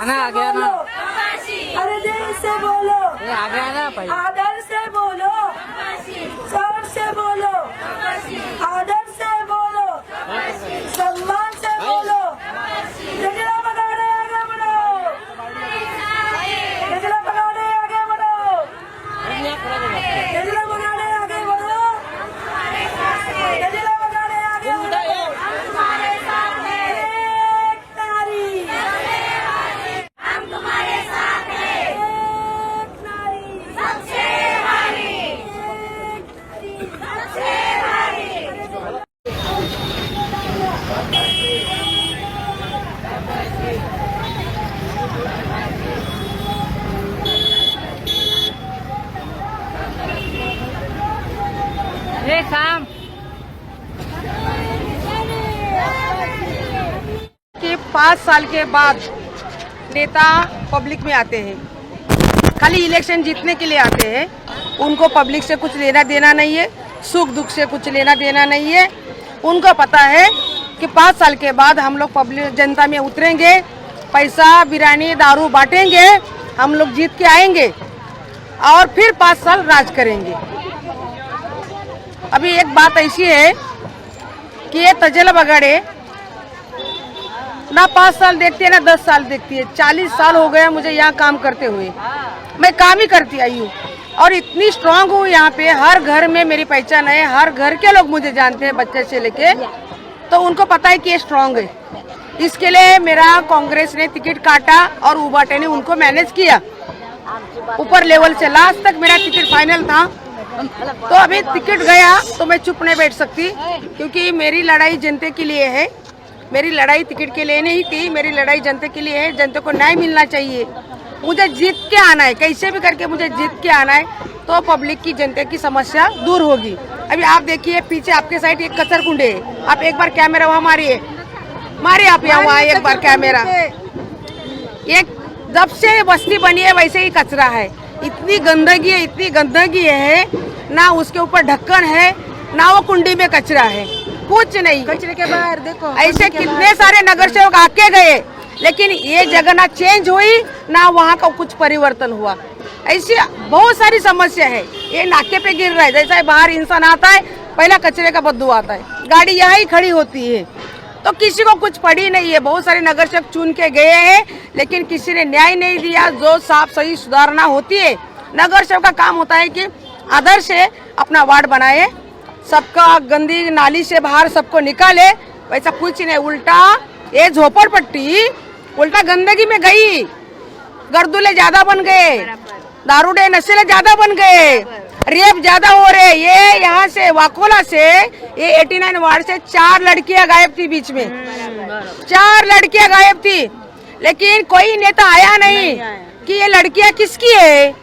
गाना आ गया ना। अरे दिल से बोलो, ये आ गया ना भाई। आदर से बोलो, जोर से बोलो, आदर से बोलो, सम्मान से बोलो। गजरा बगाड़े आगे बढ़ो, गजरा बगाड़े आगे बढ़ो, गजरा बगाड़े आगे बढ़ो, गजरा बगाड़े आगे बढ़ो। एक नारी, हम तुम्हारे साथ हैं। एक नारी, सबसे भारी, एक नारी, सबसे भारी। ये शाम कि 5 साल के बाद नेता पब्लिक में आते हैं, खाली इलेक्शन जीतने के लिए आते हैं। उनको पब्लिक से कुछ लेना देना नहीं है, सुख दुख से कुछ लेना देना नहीं है। उनको पता है कि 5 साल के बाद हम लोग पब्लिक जनता में उतरेंगे, पैसा बिरानी दारू बांटेंगे, हम लोग जीत के आएंगे और फिर 5 साल राज करेंगे। अभी एक बात ऐसी है कि ये तजेला बगाड़े ना 5 साल देखती है ना 10 साल देखती है। 40 साल हो गया मुझे यहाँ काम करते हुए, मैं काम ही करती आई हूँ और इतनी स्ट्रांग हूँ यहाँ पे। हर घर में मेरी पहचान है, हर घर के लोग मुझे जानते हैं, बच्चे से लेके, तो उनको पता है कि ये स्ट्रांग है। इसके लिए मेरा कांग्रेस ने टिकट काटा और उबाटे ने उनको मैनेज किया ऊपर लेवल से। लास्ट तक मेरा टिकट फाइनल था, तो अभी टिकट गया तो मैं चुप नहीं बैठ सकती, क्योंकि मेरी लड़ाई जनता के लिए है। मेरी लड़ाई टिकट के लिए नहीं थी, मेरी लड़ाई जनता के लिए है। जनता को न्याय मिलना चाहिए, मुझे जीत के आना है, कैसे भी करके मुझे जीत के आना है, तो पब्लिक की जनता की समस्या दूर होगी। अभी आप देखिए पीछे आपके साइड एक कचर कुंडे है, आप एक बार कैमरा वहाँ मारिए, मारिए आप यहाँ एक बार कैमरा। एक जब से बस्ती बनी है वैसे ही कचरा है, इतनी गंदगी है, इतनी गंदगी है, ना उसके ऊपर ढक्कन है ना वो कुंडी में कचरा है, कुछ नहीं। कचरे के बाहर देखो, ऐसे कितने सारे नगर सेवक आके गए, लेकिन ये जगह ना चेंज हुई ना वहाँ का कुछ परिवर्तन हुआ। ऐसी बहुत सारी समस्या है। ये नाके पे गिर रहा है, जैसा बाहर इंसान आता है पहला कचरे का बदबू आता है, गाड़ी यहाँ ही खड़ी होती है, तो किसी को कुछ पड़ी नहीं है। बहुत सारे नगर सेवक चुन के गए हैं, लेकिन किसी ने न्याय नहीं दिया। जो साफ सही सुधारना होती है, नगर सेवक का काम होता है कि आदर से अपना वार्ड बनाए, सबका गंदी नाली से बाहर सबको निकाले, वैसा कुछ नहीं। उल्टा ये झोपड़पट्टी उल्टा गंदगी में गई, गर्दुले ज्यादा बन गए, दारूडे नशेले ज्यादा बन गए, रेप ज्यादा हो रहे। ये यहाँ से वाकोला से ये 89 वार्ड से 4 लड़कियां गायब थी, बीच में 4 लड़कियां गायब थी, लेकिन कोई नेता आया नहीं कि ये लड़कियां किसकी है,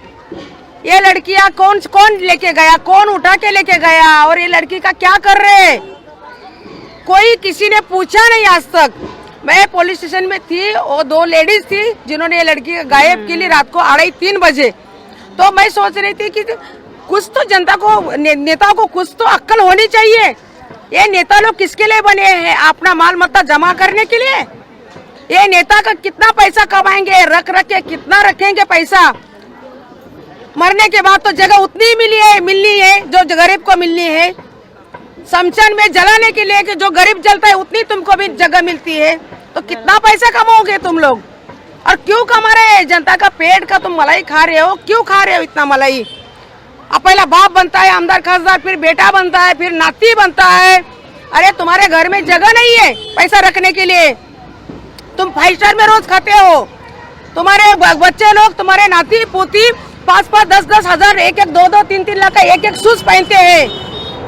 ये लड़कियां कौन लेके गया, कौन उठा के लेके गया, और ये लड़की का क्या कर रहे, कोई किसी ने पूछा नहीं आज तक। मैं पुलिस स्टेशन में थी, वो 2 लेडीज थी जिन्होंने ये लड़की गायब की ली रात को 2:30-3 बजे। तो मैं सोच रही थी कि कुछ तो जनता को, नेता को कुछ तो अक्ल होनी चाहिए। ये नेता लोग किसके लिए बने हैं, अपना माल मत्ता जमा करने के लिए। ये नेता का कितना पैसा कमाएंगे, रख के कितना रखेंगे पैसा, मरने के बाद तो जगह उतनी ही मिलनी है जो गरीब को मिलनी है। शमशान में जलाने के लिए कि जो गरीब जलता है उतनी तुमको भी जगह मिलती है, तो कितना पैसा कमाओगे तुम लोग, और क्यों कमा रहे हैं? जनता का पेट का तुम मलाई खा रहे हो, क्यों खा रहे हो इतना मलाई? अब पहला बाप बनता है आमदार खासदार, फिर बेटा बनता है, फिर नाती बनता है। अरे तुम्हारे घर में जगह नहीं है पैसा रखने के लिए, तुम 5 स्टार में रोज खाते हो, तुम्हारे बच्चे लोग, तुम्हारे नाती पोती 5-5, 10-10 हजार, 1-1, 2-2, 3-3 लाख का 1-1 शूज पहनते हैं,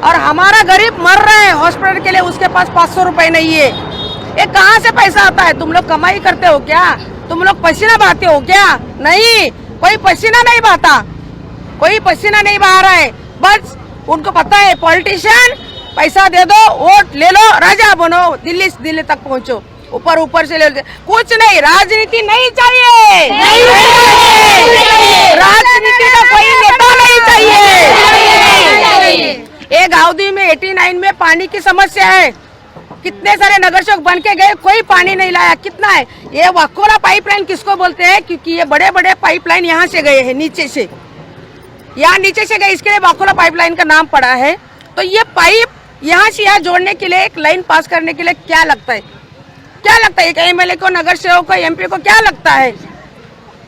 और हमारा गरीब मर रहा है हॉस्पिटल के लिए, उसके पास 500 रुपए नहीं है। ये कहाँ से पैसा आता है? तुम लोग कमाई करते हो क्या? तुम लोग पसीना बहाते हो क्या? नहीं, कोई पसीना नहीं बहाता, कोई पसीना नहीं बहा रहा है। बस उनको पता है पॉलिटिशियन पैसा दे दो, वोट ले लो, राजा बनो, दिल्ली तक पहुंचो, ऊपर से ले लो। कुछ नहीं, राजनीति नहीं चाहिए, राजनीति का कोई नेता नहीं चाहिए। एक गाँवदी में 89 में पानी की समस्या है, कितने सारे नगर सेवक बन के गए, कोई पानी नहीं लाया। कितना है ये वाकोला पाइपलाइन किसको बोलते हैं? क्योंकि ये बड़े बड़े पाइपलाइन यहाँ से गए हैं, नीचे से, यहाँ नीचे से गए, इसके लिए वाकोला पाइपलाइन का नाम पड़ा है। तो ये पाइप यहाँ से यहाँ जोड़ने के लिए, एक लाइन पास करने के लिए क्या लगता है? क्या लगता है? एक एमएलए को, नगर सेवक को, एमपी को क्या लगता है?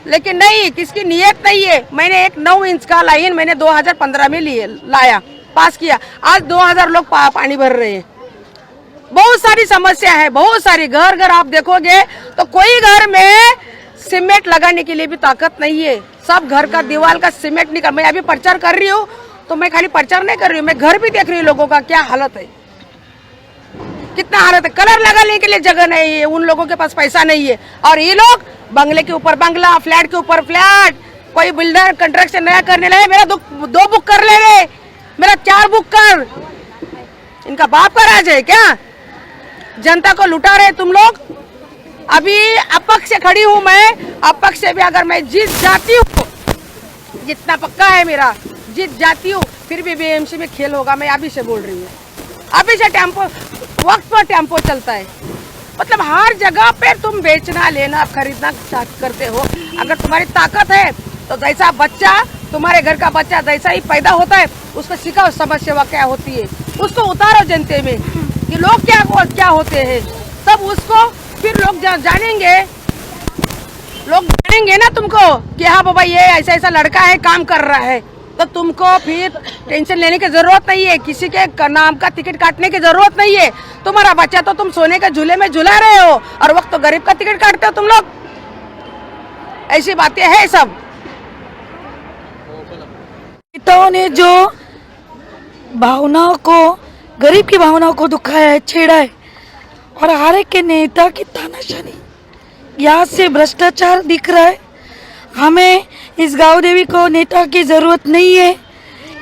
लेकिन नहीं, किसकी नियत नहीं है। मैंने एक 9 इंच का लाइन मैंने 2015 में लाया, पास किया। आज 2000 लोग पानी भर रहे हैं। बहुत सारी समस्या है, बहुत सारी। घर घर आप देखोगे तो कोई घर में सीमेंट लगाने के लिए भी ताकत नहीं है। सब घर का दीवार का सीमेंट निकल। मैं अभी प्रचार कर रही हूँ तो मैं खाली प्रचार नहीं कर रही हूँ, मैं घर भी देख रही हूँ लोगों का क्या हालत है, कितना हालत है। कलर लगाने के लिए जगह नहीं है, उन लोगों के पास पैसा नहीं है। और ये लोग बंगले के ऊपर बंगला, फ्लैट के ऊपर फ्लैट। कोई बिल्डर कंस्ट्रक्शन नया करने लगे, मेरा 2 बुक कर ले, मेरा 4 बुक कर। इनका बाप का राज है क्या? जनता को लुटा रहे तुम लोग। अभी अपक्ष से खड़ी हूँ मैं, अपक्ष से भी अगर मैं जीत जाती हूँ, जितना पक्का है मेरा, जीत जाती हूँ, फिर भी बीएमसी में खेल होगा। मैं अभी से बोल रही हूँ, अभी से टेम्पो, वक्त पर टेम्पो चलता है। मतलब हर जगह पे तुम बेचना, लेना, खरीदना करते हो। अगर तुम्हारी ताकत है तो जैसा बच्चा, तुम्हारे घर का बच्चा जैसा ही पैदा होता है, उसको सिखाओ समाज सेवा क्या होती है, उसको उतारो जनते में कि लोग क्या होते हैं, तब उसको फिर लोग जानेंगे। लोग जानेंगे ना तुमको कि हाँ बाबा ये ऐसा ऐसा लड़का है, काम कर रहा है। तो तुमको फिर टेंशन लेने की जरूरत नहीं है, किसी के नाम का टिकट काटने की जरूरत नहीं है। तुम्हारा बच्चा तो तुम सोने के झूले में झूला रहे हो और वक्त तो गरीब का टिकट काटते हो तुम लोग। ऐसी बातें हैं सब। नेताओं ने जो भावनाओं को, गरीब की भावनाओं को दुखाया है, छेड़ा है, और हर एक के नेता की तानाशाही, यहाँ से भ्रष्टाचार दिख रहा है। हमें इस गाँव देवी को नेता की ज़रूरत नहीं है,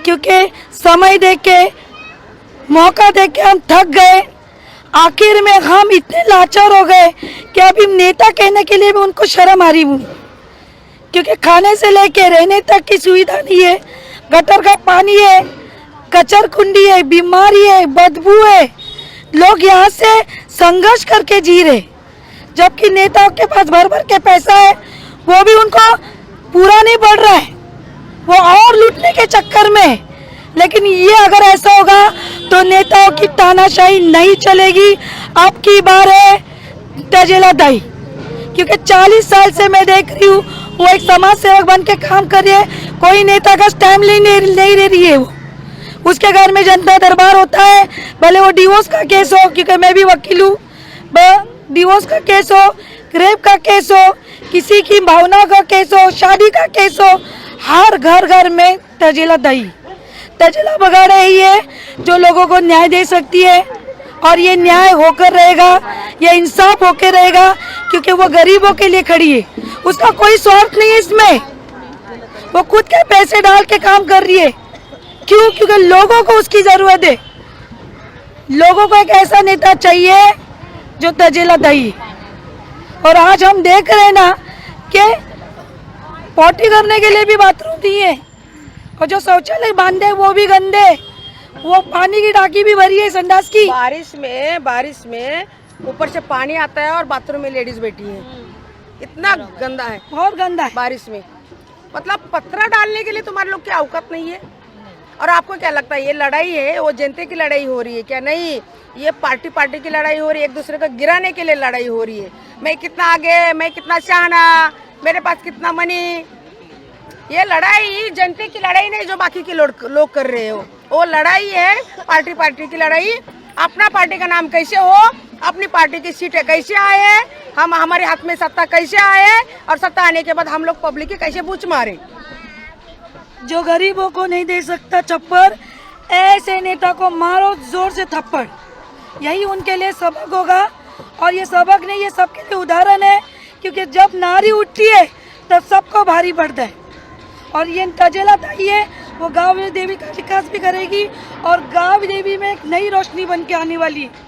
क्योंकि समय दे के, मौका दे के हम थक गए। आखिर में हम इतने लाचार हो गए कि अभी नेता कहने के लिए भी उनको शर्म आ रही हूँ, क्योंकि खाने से लेके रहने तक की सुविधा नहीं है। गटर का पानी है, कचर कुंडी है, बीमारी है, बदबू है। लोग यहाँ से संघर्ष करके जी रहे, जबकि नेताओं के पास भर भर के पैसा है, वो भी उनको पूरा नहीं पड़ रहा है, वो और लूटने के चक्कर में। लेकिन ये अगर ऐसा होगा तो नेताओं की तानाशाही नहीं चलेगी। अब की बार है तजेला दाई, क्योंकि 40 साल से मैं देख रही हूँ वो एक समाज सेवक बन के काम कर रही है, कोई नेता का स्टैम्प नहीं ले रही है। वो उसके घर में जनता दरबार होता है, भले वो डिवोर्स का केस हो, क्योंकि मैं भी वकील हूँ, डिवोर्स का केस हो, रेप का केस हो, किसी की भावना का केस हो, शादी का केस हो, हर घर घर में तजेला दही, तजेला बगाड़े ही है जो लोगों को न्याय दे सकती है। और ये न्याय होकर रहेगा, ये इंसाफ होकर रहेगा, क्योंकि वो गरीबों के लिए खड़ी है। उसका कोई स्वार्थ नहीं है इसमें, वो खुद के पैसे डाल के काम कर रही है। क्यों? क्योंकि लोगों को उसकी जरूरत है। लोगों को एक ऐसा नेता चाहिए जो तजेला दही। और आज हम देख रहे हैं ना कि पॉटी करने के लिए भी बाथरूम नहीं है, और जो शौचालय बांधे वो भी गंदे, वो पानी की टाकी भी भरी है संडास की। बारिश में ऊपर से पानी आता है और बाथरूम में लेडीज बैठी है, इतना गंदा है, बहुत गंदा है बारिश में। मतलब पत्थर डालने के लिए तुम्हारे लोग की औकात नहीं है। और आपको क्या लगता है ये लड़ाई है, वो जनता की लड़ाई हो रही है क्या? नहीं, ये पार्टी की लड़ाई हो रही है, एक दूसरे को गिराने के लिए लड़ाई हो रही है। मैं कितना आगे, मैं कितना शाना, मेरे पास कितना मनी। ये लड़ाई जनता की लड़ाई नहीं जो बाकी के लोग कर रहे हो, वो लड़ाई है पार्टी की लड़ाई। अपना पार्टी का नाम कैसे हो, अपनी पार्टी की सीटें कैसे आए, हम हमारे हाथ में सत्ता कैसे आए, और सत्ता आने के बाद हम लोग पब्लिक की कैसे बूच मारे। जो गरीबों को नहीं दे सकता चप्पड़, ऐसे नेता को मारो जोर से थप्पड़, यही उनके लिए सबक होगा। और ये सबक नहीं, ये सबके लिए उदाहरण है, क्योंकि जब नारी उठती है तब सबको भारी पड़ता है। और ये तजेला दाई है, वो गाँव देवी का विकास भी करेगी, और गाँव देवी में एक नई रोशनी बन के आने वाली है।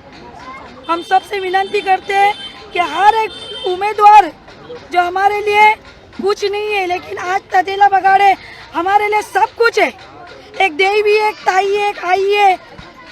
हम सबसे विनती करते हैं कि हर एक उम्मीदवार जो हमारे लिए कुछ नहीं है, लेकिन आज तजेला बगाड़े हमारे लिए सब कुछ है। एक देवी है, एक ताई है, एक आई है,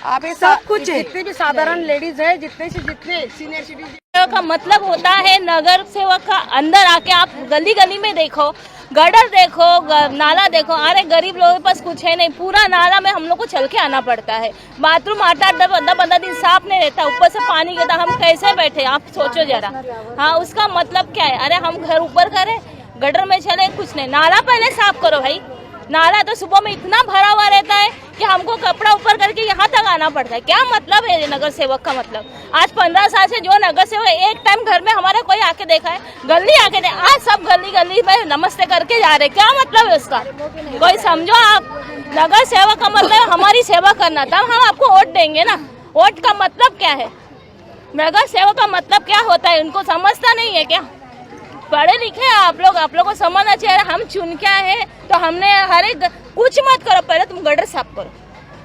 आप ये सब कुछ है। जितने भी साधारण लेडीज है, जितने से जितने सीनियर सिटीजन सेवक का मतलब होता है नगर सेवक का अंदर आके आप गली गली में देखो, गटर देखो, नाला देखो। अरे गरीब लोगों के पास कुछ है नहीं, पूरा नाला में हम लोग को चल के आना पड़ता है। बाथरूम 8-10 दिन साफ नहीं रहता, ऊपर से पानी गिरता, हम कैसे बैठे आप सोचो जरा। हाँ, उसका मतलब क्या है? अरे हम घर ऊपर करें, गटर में चले, कुछ नहीं। नाला पहले साफ करो भाई। नाला तो सुबह में इतना भरा हुआ रहता है कि हमको कपड़ा ऊपर करके यहाँ तक आना पड़ता है। क्या मतलब है नगर सेवक का? मतलब आज 15 साल से जो नगर सेवक एक टाइम घर में हमारा कोई आके देखा है? गली आके आज सब गली गली में नमस्ते करके जा रहे। क्या मतलब है उसका? कोई समझो आप। नगर सेवक का मतलब हमारी सेवा करना, तब हम आपको वोट देंगे ना। वोट का मतलब क्या है? नगर सेवक का मतलब क्या होता है? उनको समझता नहीं है क्या? पढ़े लिखे आप लोग को समझना चाहिए। हम चुन क्या है तो हमने हर एक कुछ मत करो, पहले तुम गटर साफ करो।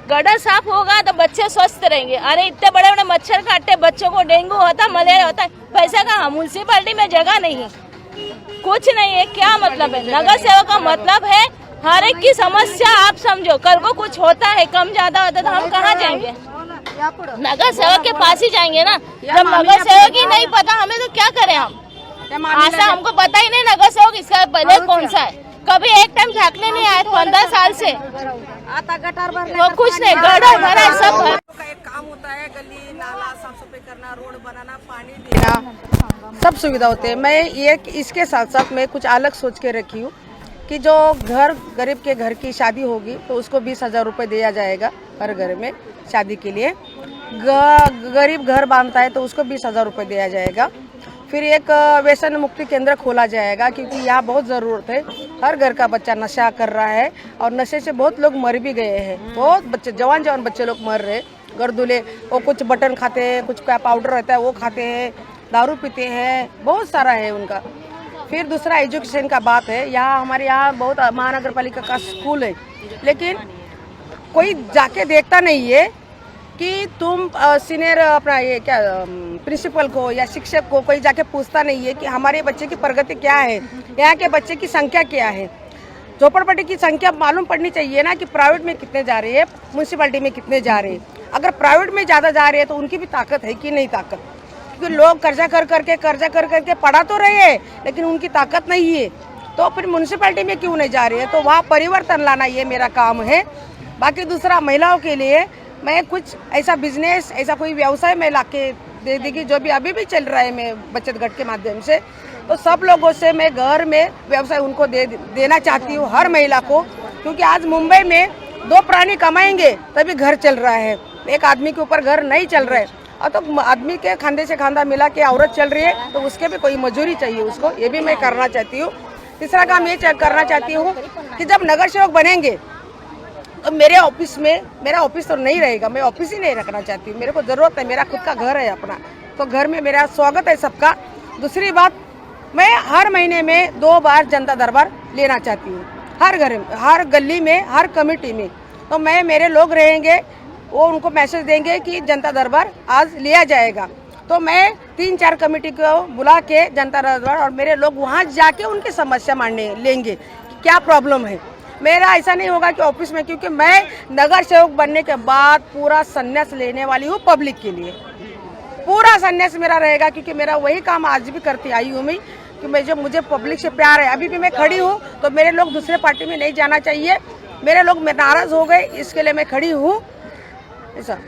गटर साफ होगा तो बच्चे स्वस्थ रहेंगे। अरे इतने बड़े बड़े मच्छर काटते, बच्चों को डेंगू होता, मलेरिया होता है, पैसा कहाँ? म्यूनसिपैलिटी में जगह नहीं है, कुछ नहीं है। क्या मतलब है? नगर सेवक का मतलब है हर एक की समस्या आप समझो। कल को कुछ होता है, कम ज्यादा होता है तो हम कहाँ जाएंगे? नगर सेवक के पास ही जाएंगे ना। जब नगर सेवक ही नहीं पता हमें तो क्या करें हम? ऐसा हमको पता ही नहीं नगर सेवक इसका पहले कौन सा है। कभी एक टाइम झाँकने नहीं आए 15 साल से। वो कुछ नहीं, गटर भरा सब भरा। का एक काम होता है, गली नाला साफ सफाई करना, रोड बनाना, पानी देना, सब सुविधा होते हैं। मैं ये इसके साथ साथ मैं कुछ अलग सोच के रखी हूँ कि जो गरीब के घर की शादी होगी तो उसको 20,000 रुपये दिया जाएगा हर घर में शादी के लिए। गरीब घर बांधता है तो उसको 20,000 रुपये दिया जाएगा। फिर एक व्यसन मुक्ति केंद्र खोला जाएगा क्योंकि यहाँ बहुत ज़रूरत है। हर घर का बच्चा नशा कर रहा है और नशे से बहुत लोग मर भी गए हैं। बहुत बच्चे, जवान बच्चे लोग मर रहे। गर्दुले वो कुछ बटन खाते हैं, कुछ क्या पाउडर रहता है वो खाते हैं, दारू पीते हैं, बहुत सारा है उनका। फिर दूसरा एजुकेशन का बात है। यहाँ हमारे यहाँ बहुत महानगर पालिका का स्कूल है, लेकिन कोई जाके देखता नहीं है कि तुम सीनियर अपना ये क्या प्रिंसिपल को या शिक्षक को कोई जाके पूछता नहीं है कि हमारे बच्चे की प्रगति क्या है, यहाँ के बच्चे की संख्या क्या है। झोपड़पट्टी की संख्या मालूम पड़नी चाहिए ना कि प्राइवेट में कितने जा रहे हैं, म्यूनसिपैलिटी में कितने जा रहे हैं। अगर प्राइवेट में ज़्यादा जा रहे हैं तो उनकी भी ताकत है कि नहीं ताकत? क्योंकि लोग कर्जा कर करके पढ़ा तो रहे हैं लेकिन उनकी ताकत नहीं है, तो फिर म्यूनसिपैलिटी में क्यों नहीं जा रही है? तो वहाँ परिवर्तन लाना ये मेरा काम है। बाकी दूसरा, महिलाओं के लिए मैं कुछ ऐसा बिजनेस, ऐसा कोई व्यवसाय मैं लाके दे देगी जो भी अभी भी चल रहा है मैं बचत गट के माध्यम से। तो सब लोगों से मैं घर में व्यवसाय उनको देना चाहती हूँ, हर महिला को। क्योंकि आज मुंबई में 2 प्राणी कमाएंगे तभी घर चल रहा है, एक आदमी के ऊपर घर नहीं चल रहा है। और तो आदमी के खांधे से खांधा मिला के औरत चल रही है तो उसके भी कोई मजदूरी चाहिए उसको, ये भी मैं करना चाहती हूँ। तीसरा काम ये करना चाहती हूँ कि जब नगर सेवक बनेंगे तो मेरे ऑफिस में, मेरा ऑफिस तो नहीं रहेगा, मैं ऑफिस ही नहीं रखना चाहती हूँ। मेरे को ज़रूरत है, मेरा खुद का घर है अपना, तो घर में मेरा स्वागत है सबका। दूसरी बात, मैं हर महीने में 2 बार जनता दरबार लेना चाहती हूँ, हर घर में, हर गली में, हर कमेटी में। तो मेरे लोग रहेंगे, वो उनको मैसेज देंगे कि जनता दरबार आज लिया जाएगा। तो मैं 3-4 कमेटी को बुला के जनता दरबार, और मेरे लोग वहाँ जाके उनकी समस्या मानने लेंगे कि क्या प्रॉब्लम है। मेरा ऐसा नहीं होगा कि ऑफिस में, क्योंकि मैं नगर सेवक बनने के बाद पूरा संन्यास लेने वाली हूँ पब्लिक के लिए। पूरा संन्यास मेरा रहेगा क्योंकि मेरा वही काम आज भी करती आई हूँ मैं, कि मुझे पब्लिक से प्यार है। अभी भी मैं खड़ी हूँ तो मेरे लोग दूसरे पार्टी में नहीं जाना चाहिए। मेरे लोग नाराज हो गए, इसके लिए मैं खड़ी हूँ ऐसा।